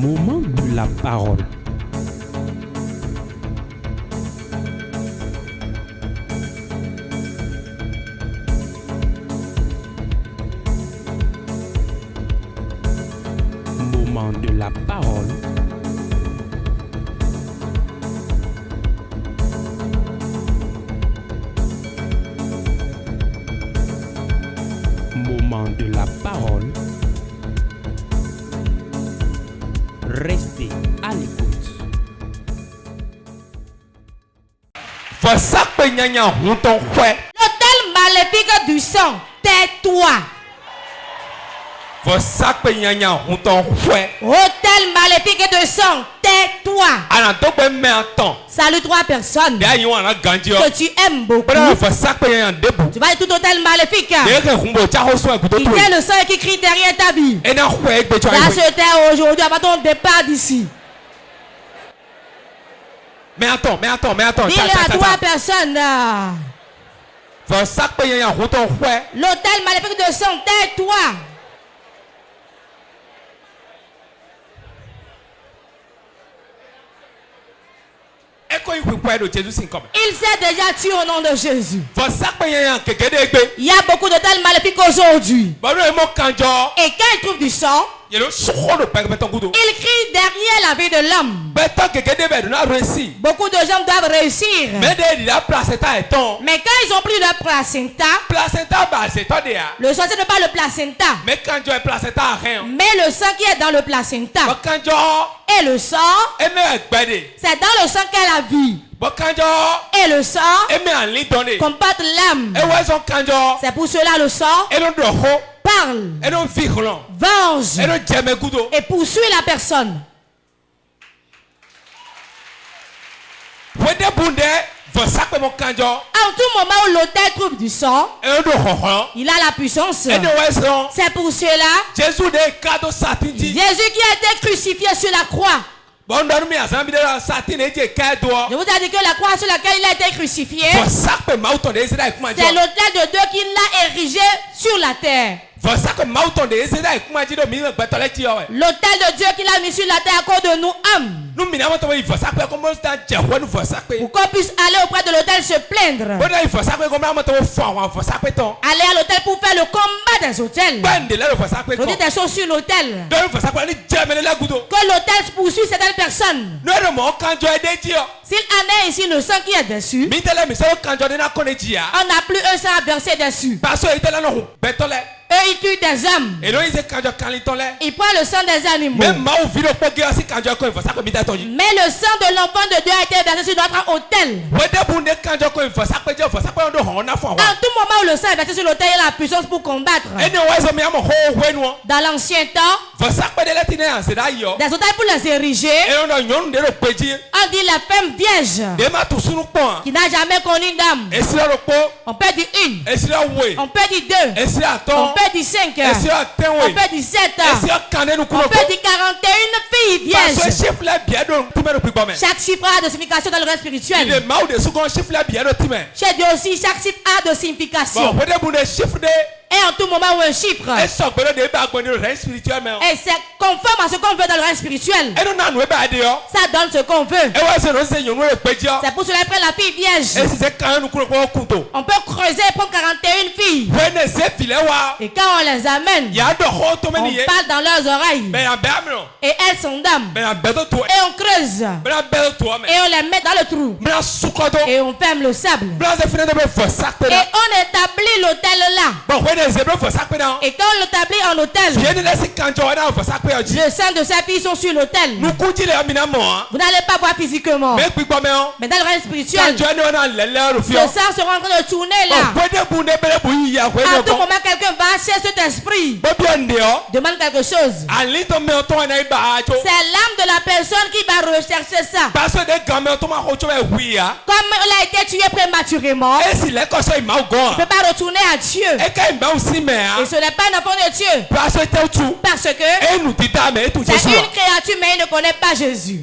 Moment de la parole. Moment de la parole. Moment de la parole. Restez à l'écoute. L'autel maléfique du sang, tais-toi. Autel maléfique de sang, tais-toi. Salut trois personnes que tu aimes beaucoup. Tu vas être tout autel maléfique qui est le sang qui crie derrière ta vie. Va se taire aujourd'hui avant ton départ d'ici. Mais attends. Dis-le à trois personnes. L'autel maléfique de sang, tais-toi. Il s'est déjà tué au nom de Jésus. Il y a beaucoup d'autels maléfiques aujourd'hui. Et quand il trouve du sang, il crie derrière la vie de l'homme. Beaucoup de gens doivent réussir. Mais quand ils ont pris leur placenta, le sang ce n'est pas le placenta, mais le sang qui est dans le placenta. Et le sang, c'est dans le sang qu'est la vie. Et le sang comporte l'âme. C'est pour cela le sang parle, venge et poursuit la personne. En tout moment où l'autel trouve du sang, il a la puissance. C'est pour cela Jésus qui a été crucifié sur la croix. Je vous ai dit que la croix sur laquelle il a été crucifié, c'est l'autel de Dieu qui l'a érigé sur la terre. L'autel de Dieu qu'il a mis sur la terre à cause de nous hommes. Pour qu'on puisse aller auprès de l'autel se plaindre. Aller à l'autel pour faire le combat des autels. Vous dites des choses sur l'autel. Que l'autel poursuit certaines personnes. S'il en est ici le sang qui est dessus, on n'a plus un sang à verser dessus. Eux ils tuent des hommes. Ils prennent le sang des animaux. Mais le sang de l'enfant de Dieu a été versé sur notre autel. En tout moment où le sang est versé sur l'autel, il y a la puissance pour combattre. Dans l'ancien temps, des autels pour les ériger, on dit la femme vierge qui n'a jamais connu d'âme. On peut dire une, on peut dire deux, on peut dire 5, on peut dire 7, on peut dire 41 filles vierges. Chaque chiffre a de signification dans le reste spirituel. Chez Dieu aussi, chaque chiffre a de signification. Et en tout moment où un chiffre, et c'est conforme à ce qu'on veut dans le règne spirituel. Ça donne ce qu'on veut. C'est pour cela après la fille vierge, on peut creuser et prendre 41 filles. Et quand on les amène, on parle dans leurs oreilles. Et elles sont dames. Et on creuse. Et on les met dans le trou. Et on ferme le sable. Et on établit l'autel là. Et quand on l'établit en hôtel, le sang de ces filles sont sur l'autel. Vous n'allez pas voir physiquement, mais dans le règne spirituel, ce sang sera en train de tourner là. À tout moment, quelqu'un va chercher cet esprit, demande quelque chose. C'est l'âme de la personne qui va rechercher ça. Comme il a été tué prématurément, il ne peut pas retourner à Dieu. Et ce n'est pas un enfant de Dieu. Parce que c'est une créature, mais il ne connaît pas Jésus.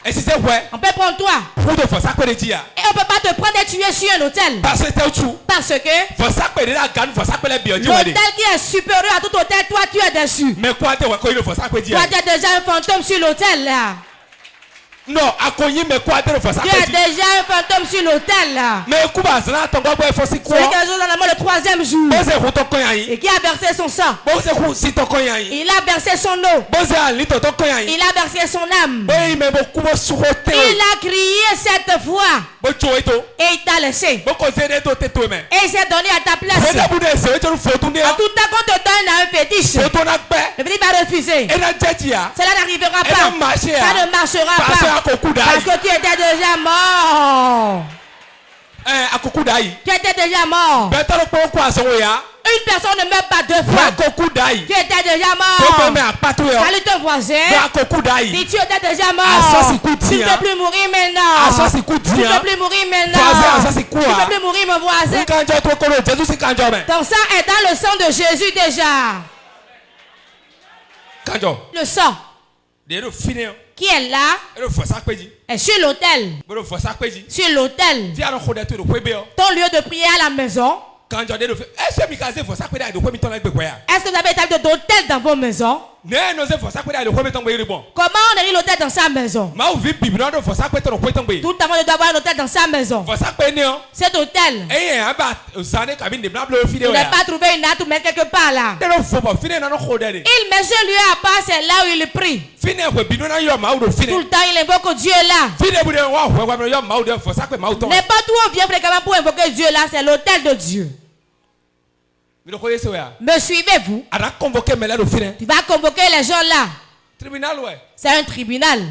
On peut prendre toi. Et on ne peut pas te prendre et tuer sur un hôtel. Parce que l'hôtel qui est supérieur à tout hôtel, toi tu es dessus. Toi tu as déjà un fantôme sur l'hôtel là. Non, tu as déjà un fantôme sur l'autel là. Mais celui qui a dans le troisième jour. Et qui a versé son sang. Il a versé son eau. Il a versé son âme. Il a crié cette fois. Et il t'a laissé. Et il s'est donné à ta place. En tout temps qu'on te donne un fétiche, le petit va refuser. Cela n'arrivera pas. Ça ne marchera pas. Parce que tu étais déjà mort. Tu étais déjà mort. Une personne ne meurt pas deux fois. Tu étais déjà mort. Salut ton voisin. Dis tu étais déjà mort. Tu ne peux plus mourir maintenant. Tu ne peux plus mourir maintenant. Tu ne peux plus mourir mon voisin. Ton sang est dans le sang de Jésus déjà. Le sang qui est là est sur l'autel. Sur l'autel. Ton lieu de prière à la maison. Est-ce que vous avez établi d'hôtel dans vos maisons? Comment on érige l'hôtel dans sa maison? Tout le monde doit avoir un hôtel dans sa maison. Cet hôtel, il n'a pas trouvé une natte ou mettre quelque part là. Il met ce lieu à part, c'est là où il prie. Tout le temps il invoque Dieu là. N'importe où on vient fréquemment pour invoquer Dieu là, c'est l'hôtel de Dieu. Me suivez-vous? Tu vas convoquer les gens là. C'est un tribunal.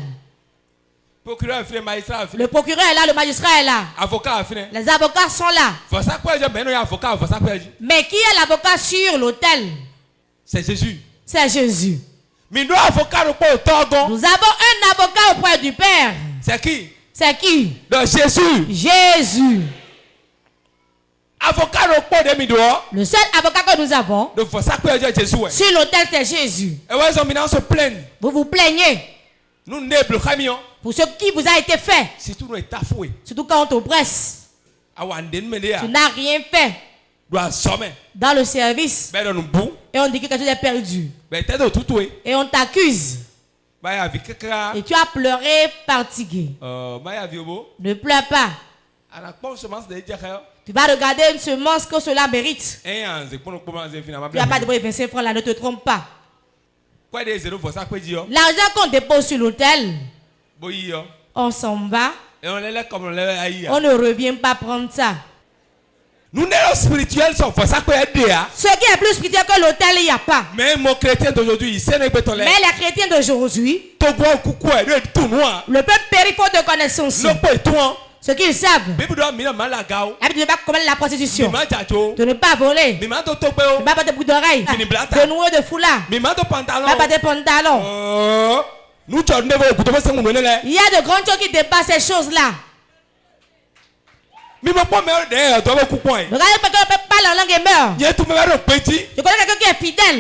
Le procureur est là, le magistrat est là. Les avocats sont là. Mais qui est l'avocat sur l'autel? C'est Jésus. C'est Jésus. Nous avons un avocat auprès du Père. C'est qui? C'est qui? Jésus. Jésus. Le seul avocat que nous avons sur l'autel, c'est Jésus. Vous vous plaignez pour ce qui vous a été fait. Surtout quand on t'oppresse. Tu n'as rien fait dans le service. Et on dit que quelque chose est perdu. Et on t'accuse. Et tu as pleuré fatigué. Ne pleure pas. Tu vas regarder une semence que cela mérite. Tu n'as pas de 25 francs là, ne te trompe pas. L'argent qu'on dépose sur l'autel, on s'en va. On ne revient pas prendre ça. Ce qui est plus spirituel que l'autel, il n'y a pas. Mais les chrétiens d'aujourd'hui, le peuple périt faute de connaissance. Ce qu'ils savent, de ne pas commettre la prostitution, de ne pas voler, de ne pas porter de boucles d'oreilles, de nouer de foulard, de ne pas porter de pantalons. Il y a de grandes choses qui dépassent ces choses-là. Regardez quelqu'un qui parle en langue et meurt. Je connais quelqu'un qui est fidèle.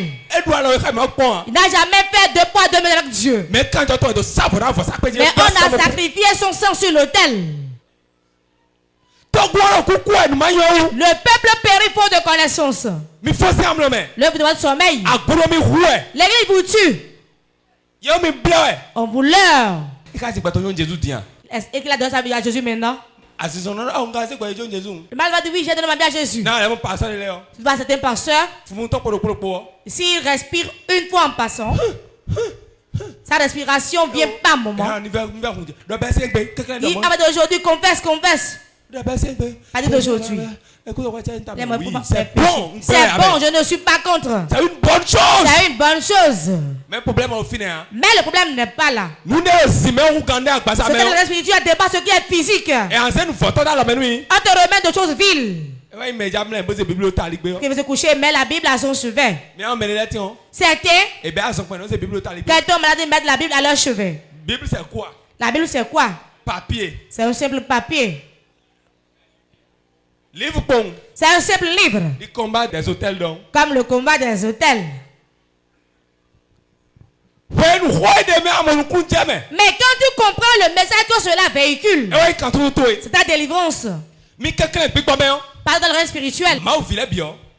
Il n'a jamais fait 2 poids 2 mesures avec Dieu. Mais on a sacrifié son sang sur l'autel. Le peuple périt faute de connaissance. Le besoin de sommeil. L'église vous tue. On vous leurre. Est-ce qu'il a donné sa vie à Jésus maintenant? Le mal va dire oui, j'ai donné ma vie à Jésus. Tu vois certains pasteurs, s'ils respirent une fois en passant, sa respiration vient pas un moment. Il va d'aujourd'hui, confesse. Pas dit d'aujourd'hui. C'est bon, je ne suis pas contre. C'est une bonne chose. Mais le problème n'est pas là. Ce que le spirituel dépasse ce qui est physique. On te remet de choses viles. Qui veut se coucher, met la Bible à son chevet. Certains, quelqu'un malade mettent la Bible à leur chevet. La Bible c'est quoi? Papier. C'est un simple papier. C'est un simple livre. Du combat des hôtels donc. Comme le combat des hôtels. Mais quand tu comprends le message que cela véhicule, c'est ta délivrance. Pas dans le règne spirituel.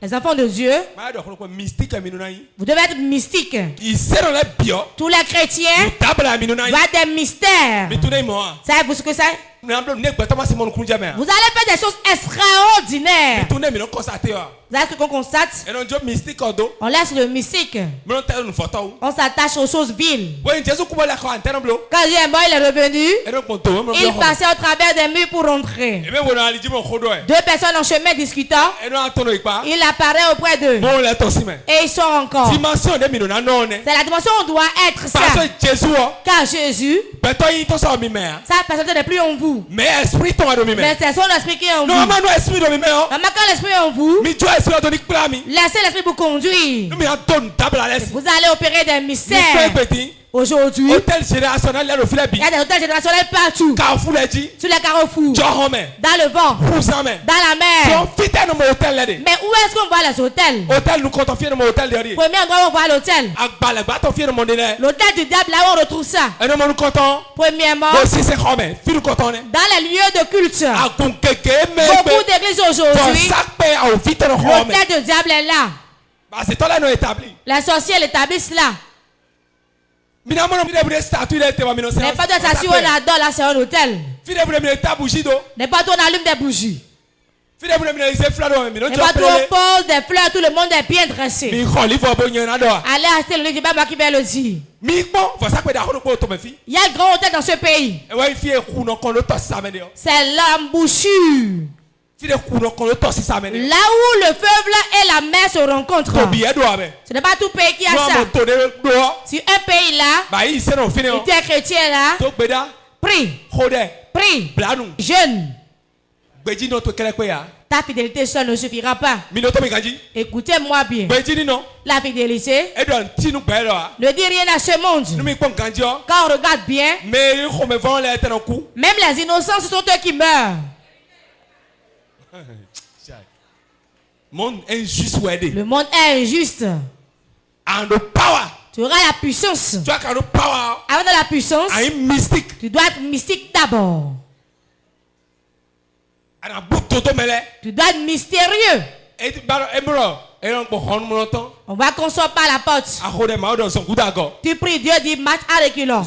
Les enfants de Dieu, vous devez être mystique. Tous les chrétiens doivent être des mystères. Savez-vous ce que c'est? Vous allez faire des choses extraordinaires. Vous savez ce qu'on constate? On laisse le mystique. On s'attache aux choses viles. Quand Dieu est mort, il est revenu. Il passait au travers des murs pour rentrer. Deux personnes en chemin discutant. Il apparaît auprès d'eux. Et ils sont encore. C'est la dimension où on doit être ça. Car Jésus, sa personne n'est plus en vous. Mais c'est son esprit qui est en vous. Maman, quand l'esprit est en vous, laissez l'esprit vous conduire. Vous allez opérer des mystères. Aujourd'hui, il y a des hôtels générationnels partout. Sur les carrefours, dans le vent, dans la mer. Mais où est-ce qu'on voit les hôtels? Premier endroit où on voit l'hôtel. L'hôtel du diable, là où on retrouve ça. Premièrement, dans les lieux de culte. Beaucoup d'églises aujourd'hui, l'hôtel du diable est là. Les sorciers l'établissent là. Les pas de statue on adore là, c'est un hôtel. Les pas on allume des bougies. Les pas on pose des fleurs, tout le monde est bien dressé. Allez acheter le livre, c'est pas moi qui vais le dire. Il y a un grand hôtel dans ce pays. C'est l'embouchure. Là où le fleuve et la mer se rencontrent. Ce n'est pas tout pays qui a ça. Si un pays là, et tu es chrétien là, prie, jeûne. Ta fidélité seule ne suffira pas. Écoutez-moi bien. La fidélité ne dit rien à ce monde. Quand on regarde bien, même les innocents, ce sont eux qui meurent. Le monde est injuste. Tu auras la puissance. Avant la puissance, tu dois être mystique d'abord. Tu dois être mystérieux. On va qu'on sort par la porte. Tu pries, Dieu dit marche à reculons.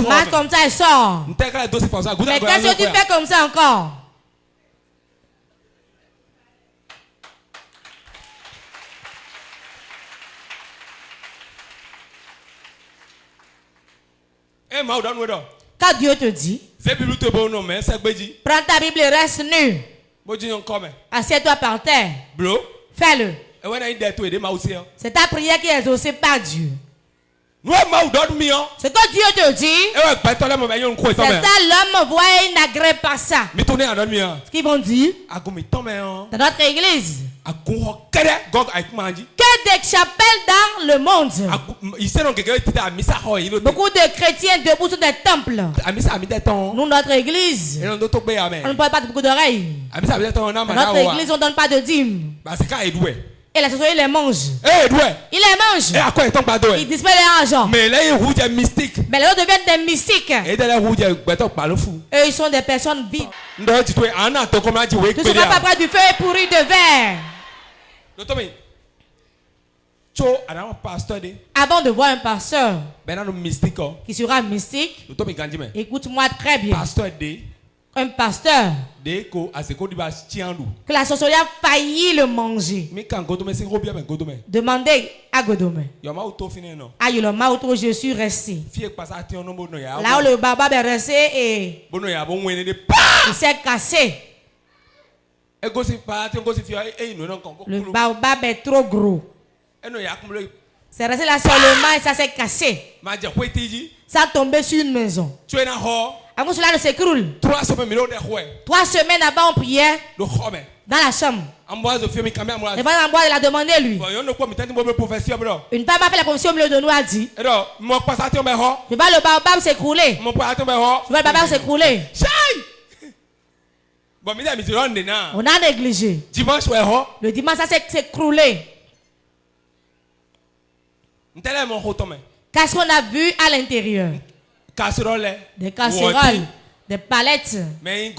Marche comme ça et sort. Mais qu'est-ce que tu fais comme ça encore? Quand Dieu te dit, prends ta Bible et reste nu. Assieds-toi par terre. Fais-le. C'est ta prière qui est exaucée par Dieu. Ce que Dieu te dit, c'est ça, l'homme voit et il n'agrée pas ça. Ce qu'ils vont dire dans notre église, que des chapelles dans le monde. Beaucoup de chrétiens debout sur des temples. Nous, notre église, on ne parle pas de beaucoup d'oreilles. Dans notre église, on ne donne pas de dîmes. Et la sorcellerie, il les mange. Il les mange. Il disparaît l'argent. Mais les autres deviennent des mystiques. Eux, ils sont des personnes vides. Tu ne seras pas près du feu et pourri de verre. Avant de voir un pasteur qui sera mystique, écoute-moi très bien. Un pasteur que la sorcellerie a failli le manger. Demandez à Godome. Ah, il m'a autour, je suis resté. Là où le baba est resté et il s'est cassé. Le baobab est trop gros. C'est resté là seulement et ça s'est cassé. Ça a tombé sur une maison. Avant cela ne s'écroule. 3 semaines avant on priait dans la chambre. Le voisin il a demandé lui. Une femme a fait la confession au milieu de nous a dit, je vois le baobab s'écrouler. Je vois le baobab s'écrouler. On a négligé. Le dimanche ça s'est écroulé. Qu'est-ce qu'on a vu à l'intérieur? Casserole. Des casseroles, des palettes. Mais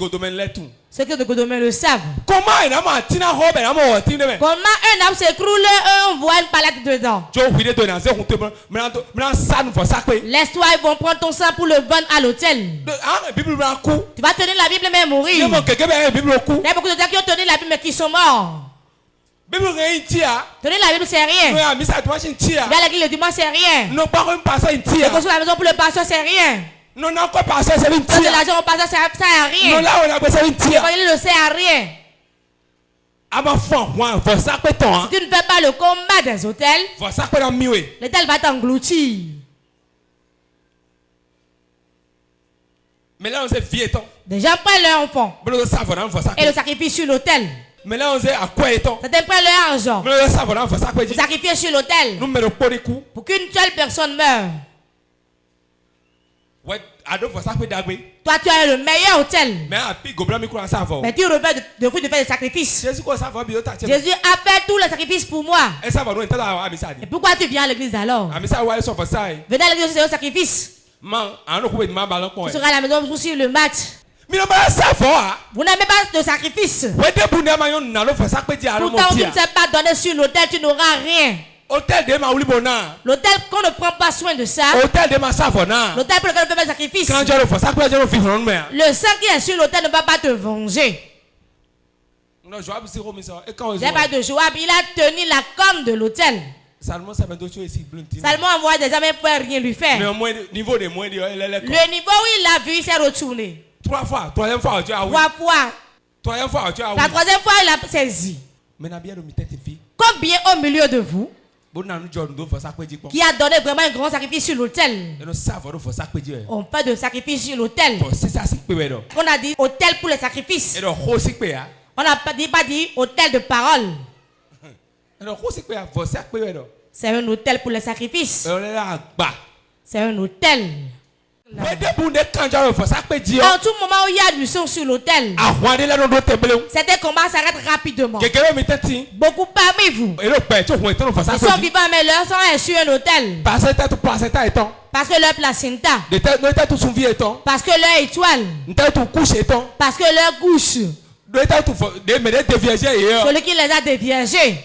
tout. Ceux qui de Godomé le savent. Comment un homme s'écroule, on voit une palette dedans. Laisse-toi, ils vont prendre ton sang pour le vendre à l'hôtel. Tu vas tenir la Bible mais mourir. Il y a beaucoup de gens qui ont tenu la Bible mais qui sont morts. Tenir la Bible c'est rien. Aller à l'église le dimanche c'est rien. Et construire la maison pour le pasteur c'est rien. Non, encore pas ça, c'est une tire. L'argent au passage, ça sert à rien. Non, là, on a besoin d'une tire. Il ne sert à rien. Si tu ne fais pas le combat des hôtels, l'hôtel va t'engloutir. Mais là, on s'est vieux. Des gens prennent leur enfant et le sacrifient sur l'hôtel. Mais là, on sait à quoi est-on? Certains prennent leur argent. Le sacrifient sur l'hôtel. Pour qu'une seule personne meure. Toi, tu as le meilleur hôtel. Mais tu refais de faire des sacrifices. Jésus a fait tous les sacrifices pour moi. Et pourquoi tu viens à l'église alors? Venez à l'église, c'est un sacrifice. Tu seras à la maison pour suivre le match. Vous n'avez pas de sacrifice. Pourtant, tu ne sais pas donner sur l'hôtel, tu n'auras rien. L'hôtel qu'on ne prend pas soin de ça. L'hôtel pour lequel on fait des sacrifices. Le sang qui est sur l'hôtel ne va pas te venger. Il n'y a pas de Joab, il a tenu la corne de l'hôtel. Salomon envoie des hommes pour rien lui faire. Le niveau où il l'a vu, il s'est retourné. 3 fois. 3 fois. La 3e fois, il a saisi. Combien au milieu de vous qui a donné vraiment un grand sacrifice sur l'hôtel? On fait de sacrifice sur l'hôtel. On a dit hôtel pour les sacrifices. On n'a pas dit hôtel de parole. C'est un hôtel pour les sacrifices. C'est un hôtel. En tout moment où il y a du sang sur l'hôtel, certains combats s'arrêtent rapidement. Beaucoup parmi vous, ils sont vivants mais leur sang est sur un hôtel. Parce que leur placenta, parce que leur étoile, parce que leur couche, celui qui les a déviégés.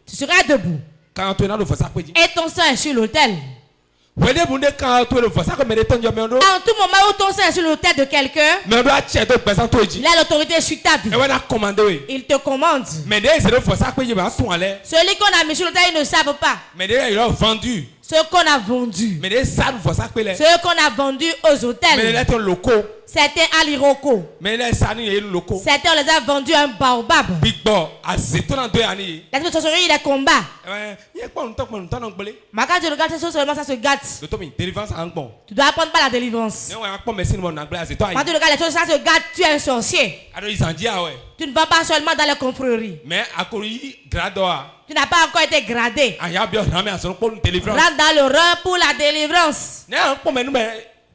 Tu seras debout. Et ton sang est sur l'autel. En tout moment où ton sang est sur l'autel de quelqu'un, il a l'autorité sur ta vie. Il te commande. Celui qu'on a mis sur l'autel, ils ne savent pas. Ceux qu'on a vendus. Ceux qu'on a vendus aux hôtels. Certains à l'Iroko. Certains on les a vendus à un baobab. La sorcellerie il est combat. Mais quand tu regardes ces choses seulement ça se gâte. Tu dois apprendre pas la délivrance. Quand tu regardes les choses ça se gâte, tu es un sorcier. Tu ne vas pas seulement dans les confréries. Tu n'as pas encore été gradé. Rentre dans le rang pour la délivrance.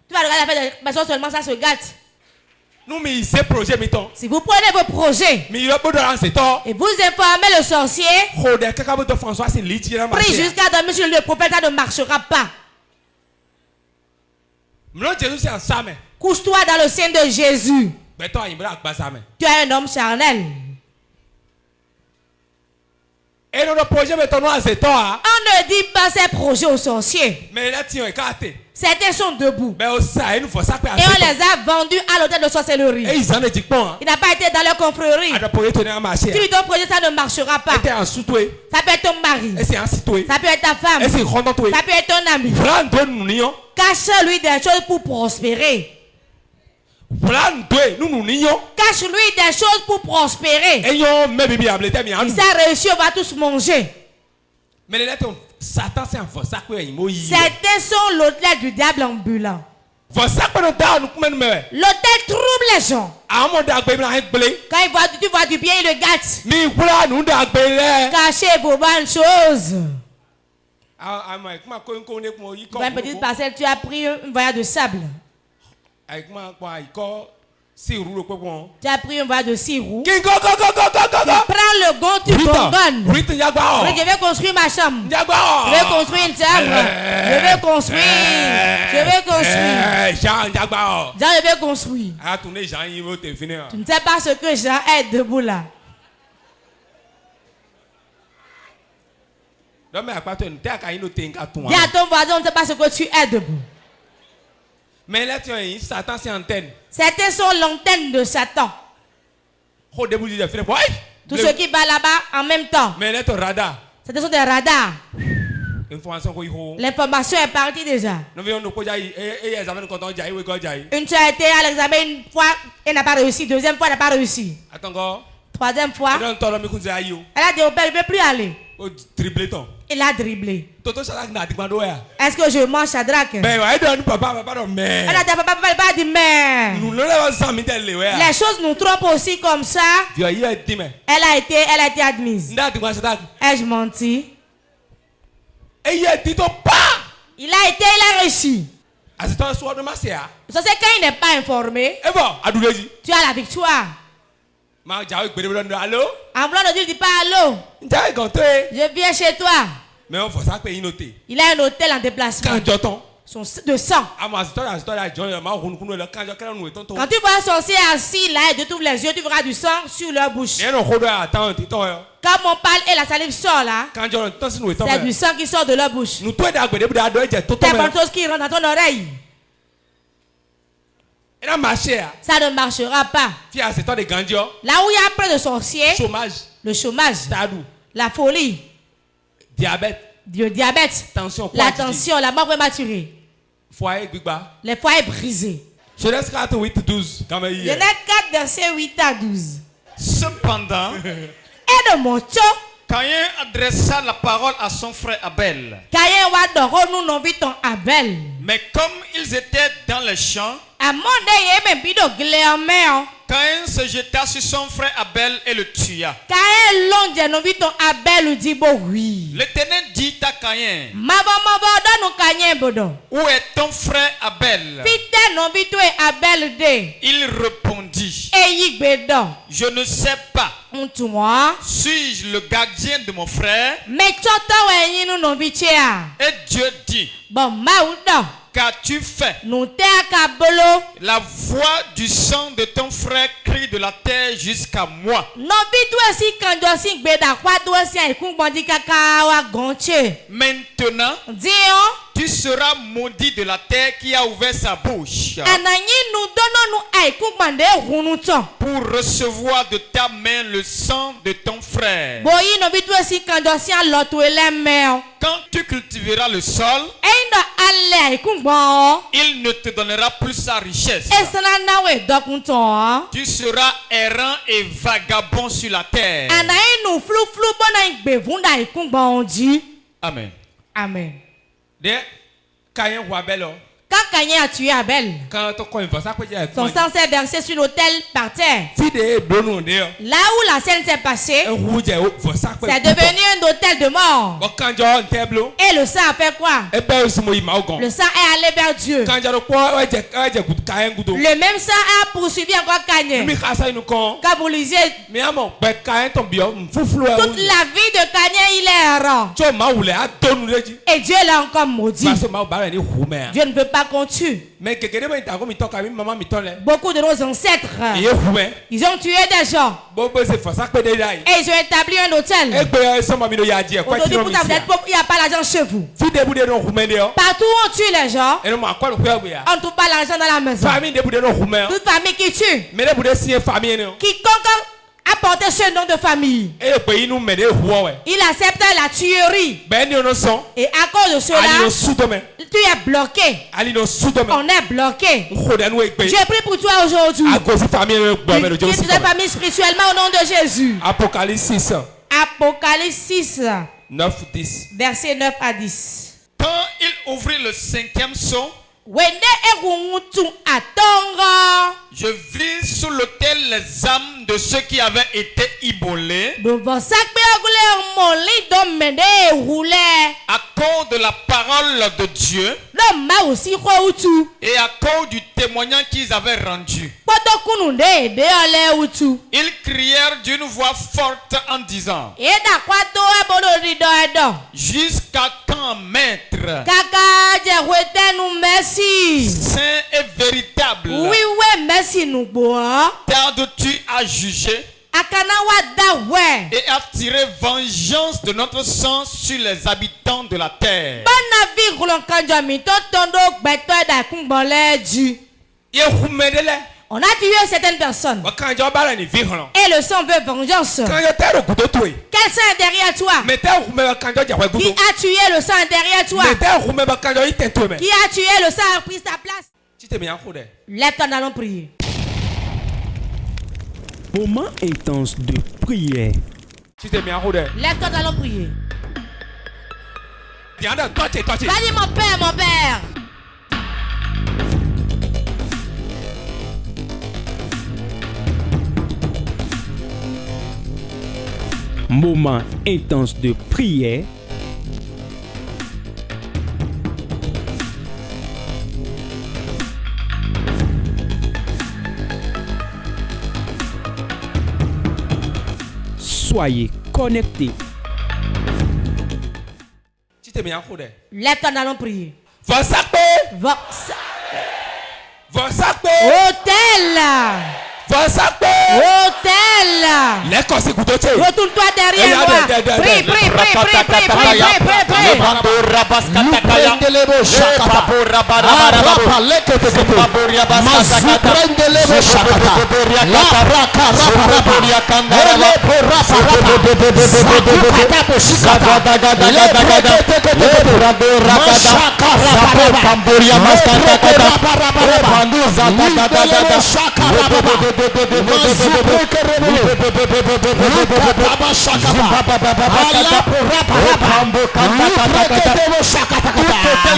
Tu vas regarder la fête de personnes seulement ça se gâte. Si vous prenez vos projets et vous informez le sorcier, prie jusqu'à dormir sur le prophète, ça ne marchera pas. Couche-toi dans le sein de Jésus. Tu es un homme charnel. On ne dit pas ces projets aux sorciers. Certains sont debout. Et on les a vendus à l'hôtel de sorcellerie. Il n'a pas été dans leur confrérie. Tu lui donnes projet, ça ne marchera pas. Ça peut être ton mari. Ça peut être ta femme. Ça peut être ton ami. Cache-lui des choses pour prospérer. Cache-lui des choses pour prospérer. Il s'est réussi, on va tous manger. Certains sont l'hôtel du diable ambulant. L'hôtel trouble les gens. Quand tu vois du bien, il le gâte. Cachez vos bonnes choses. Dans une petite parcelle, tu as pris un voyage de sable. Tu as pris un voyage de 6 roues. Tu prends le gond, tu gongonnes. Je vais construire ma chambre. Je vais construire une chambre. Je vais construire. Je vais construire. Jean, je vais construire. Tu ne sais pas ce que Jean est debout là. Dis à ton voisin, on ne sait pas ce que tu es debout. Mais là, Satan, c'est antenne. Certains sont l'antenne de Satan. Tout ce qui va là-bas en même temps. Mais là, ton radar. Certains sont des radars. L'information est partie déjà. Une soeur a été à l'examen une fois, elle n'a pas réussi. Deuxième fois, elle n'a pas réussi. Troisième fois, elle a dit au père, je ne veux plus aller. Il a dribblé. Est-ce que je mange Shadrach? Elle a dit papa, papa dit mais. Les choses nous trompent aussi comme ça. Elle a été admise. Ai-je menti? Il a réussi. Ça c'est quand il n'est pas informé. Tu as la victoire. En voulant de Dieu, il dit pas allô. Je viens chez toi. Il a un hôtel en déplacement. De sang. Quand tu vois un sorcier assis là et de tous les yeux, tu verras du sang sur leur bouche. Quand on parle et la salive sort là, c'est du sang qui sort de leur bouche. C'est pas chose qui rentre dans ton oreille. Ça ne marchera pas. Là où il y a plein de sorciers, le chômage, la folie, le diabète, la tension, la mort prématurée, les foyers brisés. Genèse 4, 8, 12. Genèse 4, verset 8 à 12. Cependant, et de mon temps, Caïn adressa la parole à son frère Abel. Mais comme ils étaient dans les champs, Caïn se jeta sur son frère Abel et le tua. L'Éternel dit à Caïn, où est ton frère Abel? Il répondit, je ne sais pas. Suis-je le gardien de mon frère? Et Dieu dit, qu'as-tu fait? La voix du sang de ton frère crie de la terre jusqu'à moi. Maintenant, tu seras maudit de la terre qui a ouvert sa bouche pour recevoir de ta main le sang de ton frère. Quand tu cultiveras le sol, il ne te donnera plus sa richesse. Tu seras errant et vagabond sur la terre. Amen. Amen. Quand Caïn a tué Abel, son sang s'est versé sur l'autel par terre. Là où la scène s'est passée, c'est devenu un autel de mort. Et le sang a fait quoi? Le sang est allé vers Dieu. Le même sang a poursuivi encore Caïn. Quand vous lisez toute la vie de Caïn, il est errant. Et Dieu l'a encore maudit. Dieu ne veut pas qu'on tue. Beaucoup de nos ancêtres, ils ont tué des gens. Et ils ont établi un hôtel. Aujourd'hui, vous êtes pauvre, il n'y a pas l'argent chez vous. Partout où on tue les gens, on ne trouve pas l'argent dans la maison. Toute famille qui tue, quiconque a porté ce nom de famille, il accepte la tuerie. Et à cause de cela, tu es bloqué. On est bloqué. Je prie pour toi aujourd'hui. Tu es famille spirituellement au nom de Jésus. Apocalypse 6. Apocalypse 6. 9, 10. Verset 9 à 10. Quand il ouvrit le 5e sceau, je vis sous l'autel les âmes de ceux qui avaient été immolés à cause de la parole de Dieu et à cause du témoignage qu'ils avaient rendu, ils crièrent d'une voix forte en disant: jusqu'à quand, maître, saint et véritable, tardes-tu à juger et à tirer vengeance de notre sang sur les habitants de la terre? On a tué certaines personnes. Et le sang veut vengeance. Quel sang est derrière toi? Qui a tué le sang derrière toi? Qui a tué le sang a pris sa place? Lève-toi, nous allons prier. Moment intense de prière. Lève-toi, nous allons prier. Vas-y, mon père, mon père. Moment intense de prière. Soyez connectés. Lève-toi, nous allons prier. Hôtel. Retourne-toi derrière moi. Prie.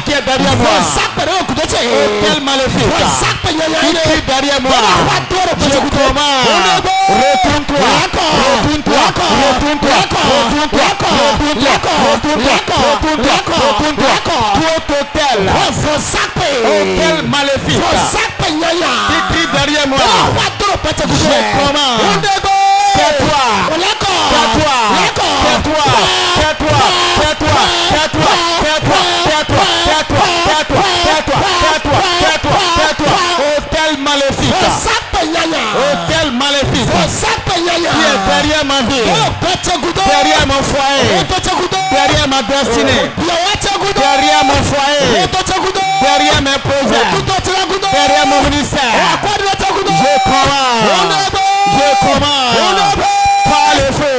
qui est derrière moi, quel maléfique qui est derrière moi, quel maléfique qui crie derrière moi, hôtel maléfique, hôtel maléfique qui est derrière ma vie, derrière mon foyer, derrière ma destinée, derrière mon foyer, derrière mes projets, derrière mon ministère. Je commande par le feu,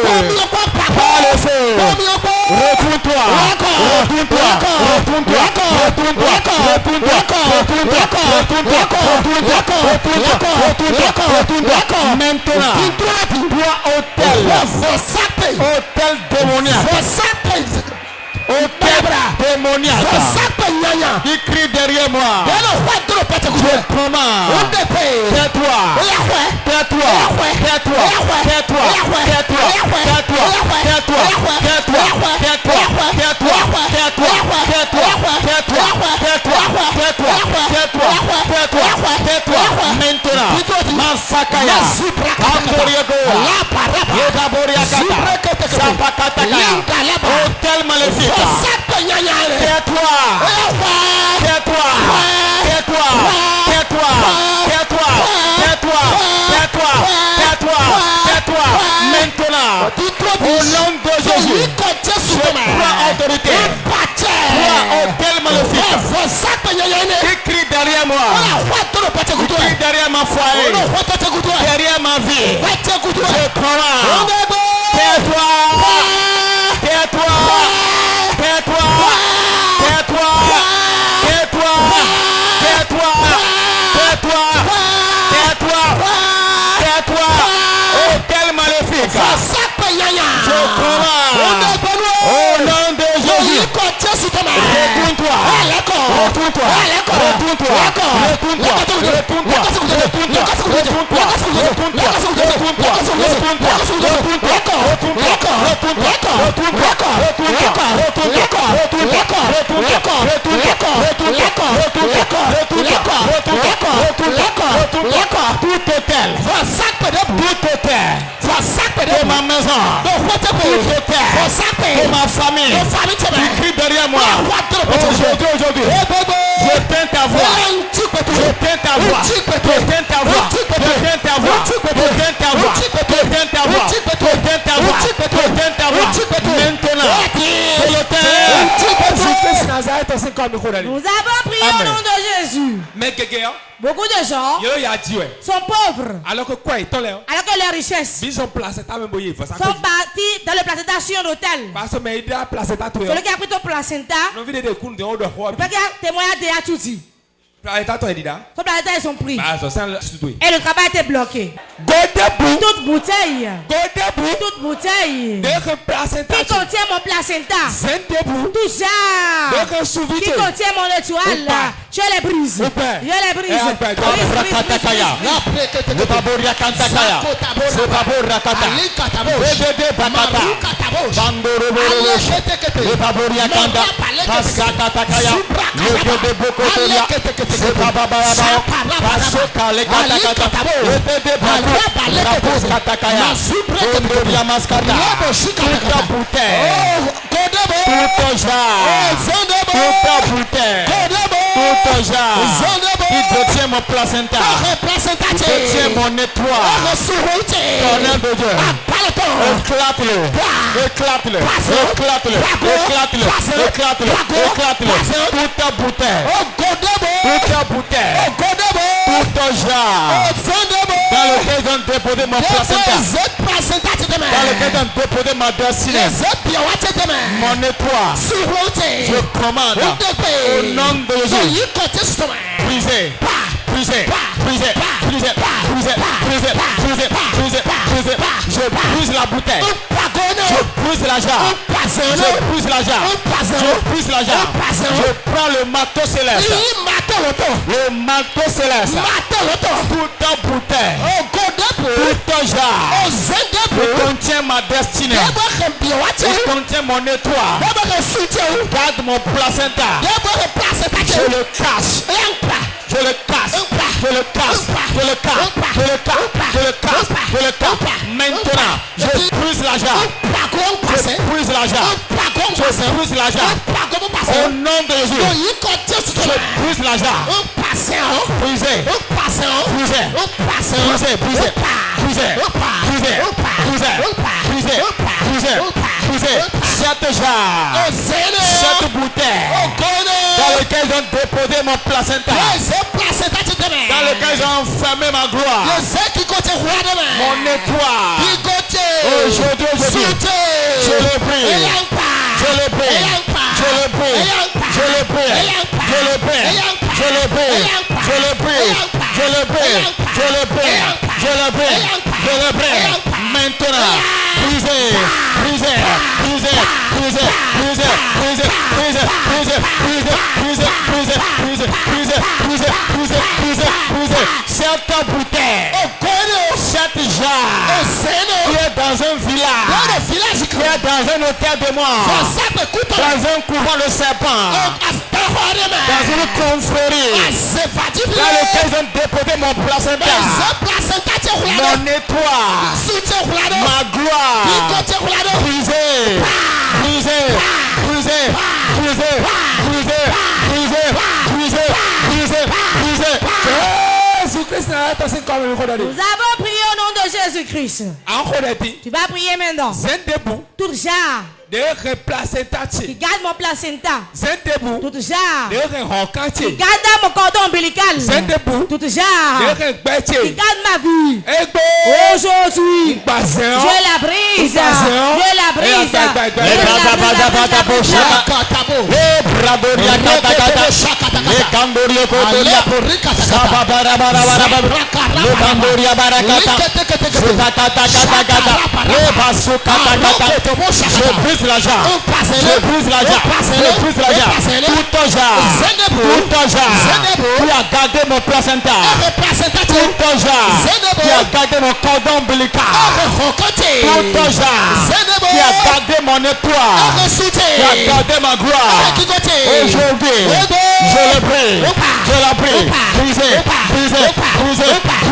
retourne-toi, maintenant, hôtel démoniaque, qui crie derrière moi, je commande, tais-toi, maintenant, Masakaya, Amboriago, hôtel maléfique, maintenant, au nom de Jésus, je prends autorité. Hôtel maléfique qui crie derrière moi, qui crie derrière ma foyer, derrière ma vie, je prends. Hôtel maléfique, je commande au nom de Jésus, retourne-toi. maison, pour vos terres, pour ma famille, qui crie derrière moi. Aujourd'hui, j'éteins ta voix. J'éteins ta voix. J'éteins ta voix. J'éteins ta voix. J'éteins ta voix. J'éteins ta voix. J'éteins ta voix. J'éteins ta voix. Maintenant, nous avons prié au nom de Jésus. Beaucoup de gens sont pauvres. Alors que leurs richesses sont parties dans le placenta sur l'hôtel. Celui qui a pris ton placenta, il peut témoigner de tout dit. Son placenta ils sont pris. Et le travail a été bloqué. Toute bouteille qui contient mon placenta, tout ça qui contient mon étoile, je les brise. qui détient mon placenta, qui détient mon étoile, ton nom de Dieu, éclate-le, éclate-le, éclate-le, éclate-le, éclate-le, éclate-le, toute ta bouteille, toute ta bouteille, tout ton genre, dans lequel ils ont déposé mon placenta, dans lequel ils ont déposé ma destinée, mon étoile, je commande au nom de Jésus. Brisez, brisez, brisez, brisez, brisez, brisez, brisez, brisez, brisez. Je brise la bouteille. Je brise la jarre. Je brise la jarre. Je brise la jarre. Je prends le marteau céleste. Le marteau céleste. Tout ta bouteille. Tout ton jarre. Il contient ma destinée. Il contient mon étoile. Garde mon placenta. Je le cache. Je le casse, je le casse, je le casse, je le casse, je le casse, je le casse. Maintenant, je brise la jarre. Je brise la jarre. Je brise la jarre. Au nom de Jésus. Je brise la jarre. Brisez. Brisez. Brisez. Brisez. Brisez. Brisez. Brisez. Brisez. Brisez. Brisez. Cette jarre. Cette bouteille. Dans lequel ils ont déposé mon placenta. Dans lequel ils ont enfermé ma gloire. Mon étoile. Aujourd'hui, je le prie. Je le prie. Je le prie. Je le prie. Je le prie. Je le prie. Je le prie. Je le prie. Je le prie. Je le prie. Je le prie. Maintenant, brisez, brisez, brisez, brisez, brisez, brisez, brisez, brisez, brisez, brisez, brisez, brisez, brisez, brisez, brisez, brisez, brisez. Cette bouteille, cette jarre, qui est dans un village, qui est dans un hôtel de mort, dans un couvent de serpents, dans une confrérie, dans lequel ils ont déposé mon placenta, mon étoile, ma gloire, brisé, brisé, brisé, brisé, brisé, brisé, brisé, brisé, brisé. Nous avons prié au nom de Jésus-Christ. Tu vas prier maintenant. Tout genre qui garde mon placenta. Tout genre qui garde mon cordon ombilical. Tout genre qui garde ma vie. Aujourd'hui, je la brise. Je la brise. Je brise la jarre. Je brise la jarre. Je brise la jarre. Tout ton jarre. Tout ton jarre. Qui a gardé mon placenta. Tout ton jarre. Qui a gardé mon cordon ombilical. Tout ton jarre. Qui a gardé mon étoile. Qui a gardé ma gloire. Aujourd'hui, je le prie. Je la prie. Brisez. Brisez. Brisez.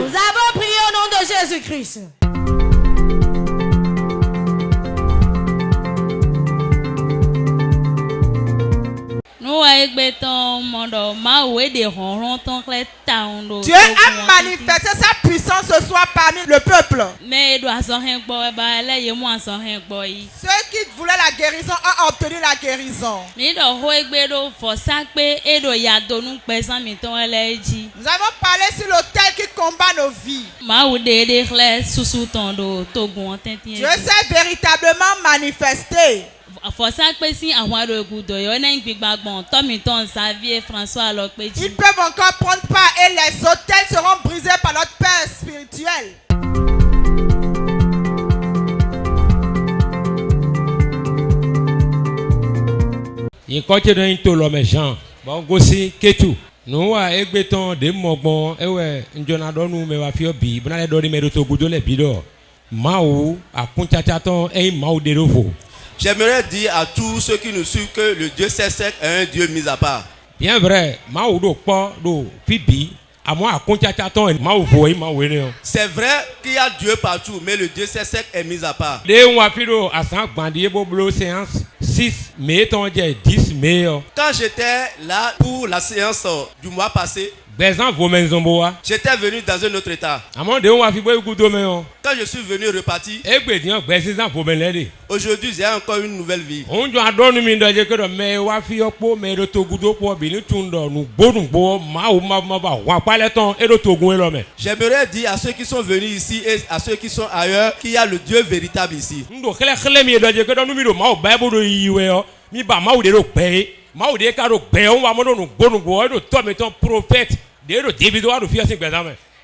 Nous avons prié au nom de Jésus-Christ. Dieu a manifesté sa puissance ce soir parmi le peuple. Ceux qui voulaient la guérison ont obtenu la guérison. Nous avons parlé sur l'autel qui combat nos vies. Dieu s'est véritablement manifesté. Il peuvent encore prendre part et les autels seront brisés par notre Père spirituel. Nous avons des mots J'aimerais dire à tous ceux qui nous suivent que le Dieu CSEC est un Dieu mis à part. Bien vrai, c'est vrai qu'il y a Dieu partout, mais le Dieu CSEC est mis à part. Quand j'étais là pour la séance du mois passé, j'étais venu dans un autre état. Quand je suis venu reparti, aujourd'hui j'ai encore une nouvelle vie. J'aimerais dire à ceux qui sont venus ici et à ceux qui sont ailleurs qu'il y a le Dieu véritable ici.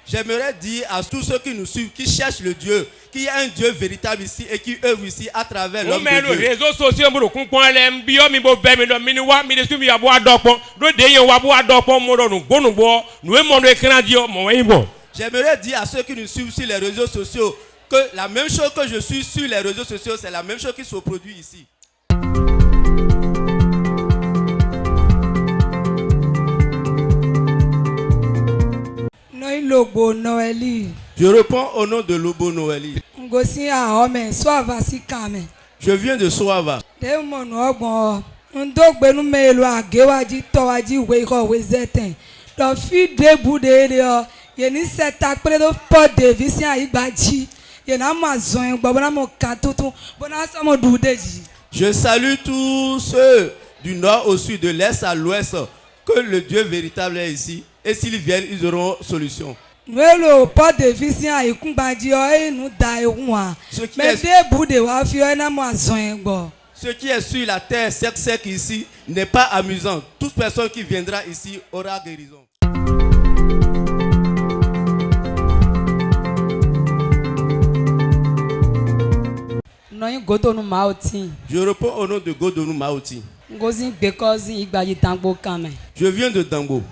J'aimerais dire à tous ceux qui nous suivent, qui cherchent le Dieu, qu'il y a un Dieu véritable ici et qui œuvre ici à travers l'homme de Dieu. J'aimerais dire à ceux qui nous suivent sur les réseaux sociaux que la même chose que je suis sur les réseaux sociaux, c'est la même chose qui se produit ici. Je réponds au nom de Lobo Noëli. Je viens de Soava. Je salue tous ceux du nord au sud, de l'est à l'ouest, que le Dieu véritable est ici. Et s'ils viennent, ils auront solution. Ce qui est sur la terre sec ici n'est pas amusant. Toute personne qui viendra ici aura guérison. Je réponds au nom de Godonu Maoti. Je viens de Dambo.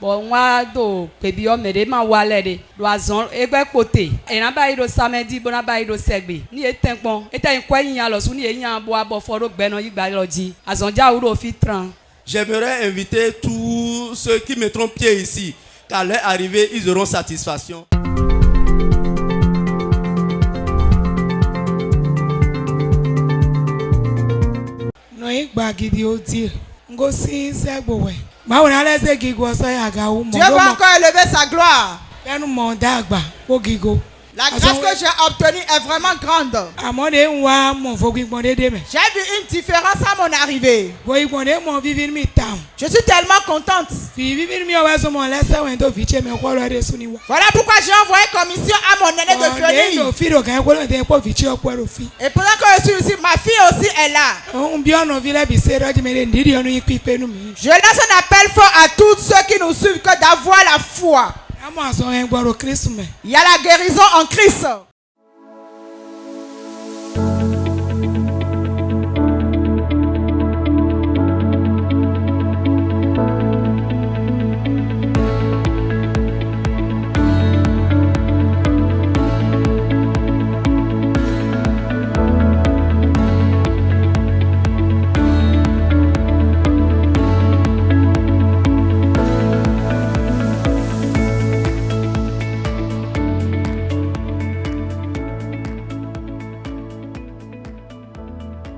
Bon, moi, do, baby, on me ma wallet, loison, et ben côté. Et n'a pas eu de samedi, bon, n'a pas eu de segbe. Ni est un bon, et un coin, y a le souni, et y a un bois, bon, for le ben, y balodi. As on dia ou filtran. J'aimerais inviter tous ceux qui mettront pied ici, qu'à leur arrivée, ils auront satisfaction. Dieu va encore élever sa gloire. La grâce que j'ai obtenue est vraiment grande. J'ai vu une différence à mon arrivée. Je suis tellement contente. Voilà pourquoi j'ai envoyé commission à mon aîné de venir. Et pendant que je suis ici, ma fille aussi est là. Je lance un appel fort à tous ceux qui nous suivent que d'avoir la foi. Il y a la guérison en Christ.